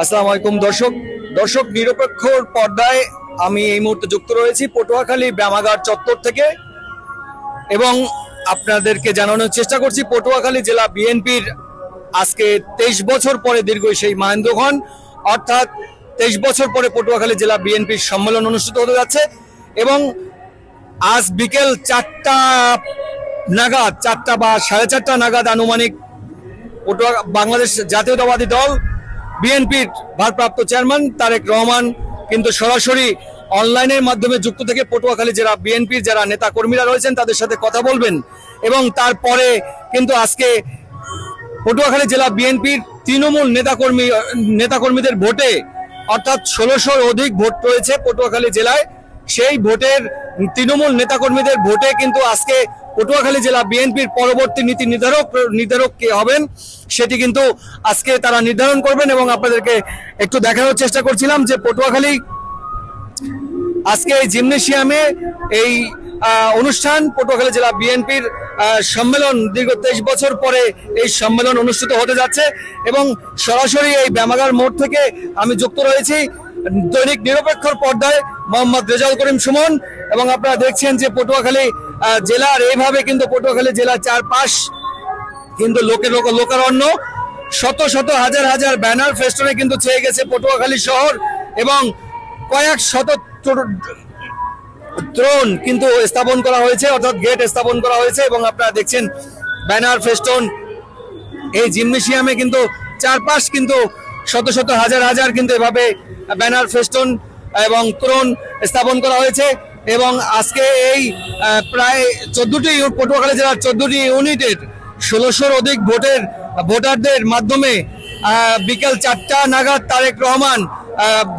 আসসালামু আলাইকুম দর্শক নিরপেক্ষর পর্দায় আমি এই মুহূর্তে যুক্ত রয়েছি পটুয়াখালী ব্যায়ামাগার চত্বর থেকে এবং আপনাদেরকে জানানোর চেষ্টা করছি পটুয়াখালী জেলা বিএনপির আজকে 23 বছর পরে দীর্ঘ সেই মহেন্দ্রক্ষণ অর্থাৎ 23 বছর পরে পটুয়াখালী জেলা বিএনপির সম্মেলন অনুষ্ঠিত হতে যাচ্ছে এবং আজ বিকেল 4টা নাগাদ 4টা বা 4:30 নাগাদ আনুমানিক বাংলাদেশ জাতীয়তাবাদী দল বিএনপির ভারপ্রাপ্ত চেয়ারম্যান তারেক রহমান কিন্তু সরাসরি অনলাইনের মাধ্যমে যুক্ত থেকে পটুয়াখালী জেলা বিএনপির যারা নেতা কর্মীরা রয়েছেন তাদের সাথে কথা বলবেন এবং তারপরে কিন্তু আজকে পটুয়াখালী জেলা বিএনপির তৃণমূল নেতাকর্মীদের ভোটে অর্থাৎ 1600-র অধিক ভোট রয়েছে পটুয়াখালী জেলায়। সেই ভোটের তৃণমূল নেতাকর্মীদের ভোটে কিন্তু আজকে পটুয়াখালী জেলা বিএনপির পরবর্তী নীতি নির্ধারক কে হবেন সেটি কিন্তু আজকে তারা নির্ধারণ করবেন এবং আপনাদেরকে একটু দেখানোর চেষ্টা করছিলাম যে পটুয়াখালী আজকে এই জিমনেশিয়ামে এই অনুষ্ঠান পটুয়াখালী জেলা বিএনপির সম্মেলন দীর্ঘ 23 বছর পরে এই সম্মেলন অনুষ্ঠিত হতে যাচ্ছে এবং সরাসরি এই ব্যায়ামাগার মোড় থেকে আমি যুক্ত রয়েছি দৈনিক নিরপেক্ষর পর্দায় মোহাম্মদ রেজাউল করিম সুমন এবং আপনারা দেখছেন যে পটুয়াখালী জেলার এইভাবে কিন্তু পটুয়াখালী জেলার চারপাশ কিন্তু লোকারণ্য শত শত হাজার ব্যানার ফেস্টনে কিন্তু ছেয়ে গেছে পটুয়াখালী শহর এবং কয়েক শত ত্রণ কিন্তু স্থাপন করা হয়েছে অর্থাৎ গেট স্থাপন করা হয়েছে এবং আপনারা দেখছেন ব্যানার ফেস্টন এই জিমনেশিয়ামে কিন্তু চারপাশ কিন্তু শত শত হাজার কিন্তু এভাবে ব্যানার ফেস্টন এবং ত্রণ স্থাপন করা হয়েছে এবং আজকে এই প্রায় 14টি পটুয়াখালী জেলার 14টি ইউনিটের 1600-র অধিক ভোটারদের মাধ্যমে বিকেল 4টা নাগাদ তারেক রহমান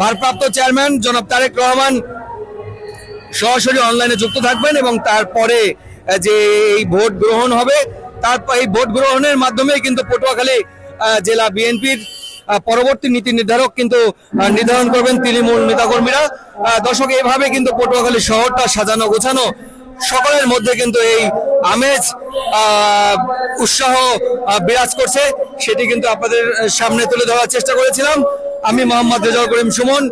ভারপ্রাপ্ত চেয়ারম্যান জনাব তারেক রহমান সরাসরি অনলাইনে যুক্ত থাকবেন এবং তারপরে যে এই ভোট গ্রহণ হবে তারপর এই ভোট গ্রহণের মাধ্যমে কিন্তু পটুয়াখালী জেলা বিএনপির পরবর্তী নীতি নির্ধারক কিন্তু নির্ধারণ করবেন তৃণমূল নেতাকর্মীরা। দর্শক এইভাবে কিন্তু পটুয়াখালী শহরটা সাজানো গোছানো সকলের মধ্যে কিন্তু এই আমেজ উৎসাহ বিরাজ করছে সেটি কিন্তু আপনাদের সামনে তুলে ধরার চেষ্টা করেছিলাম আমি মোহাম্মদ রেজাউল করিম সুমন।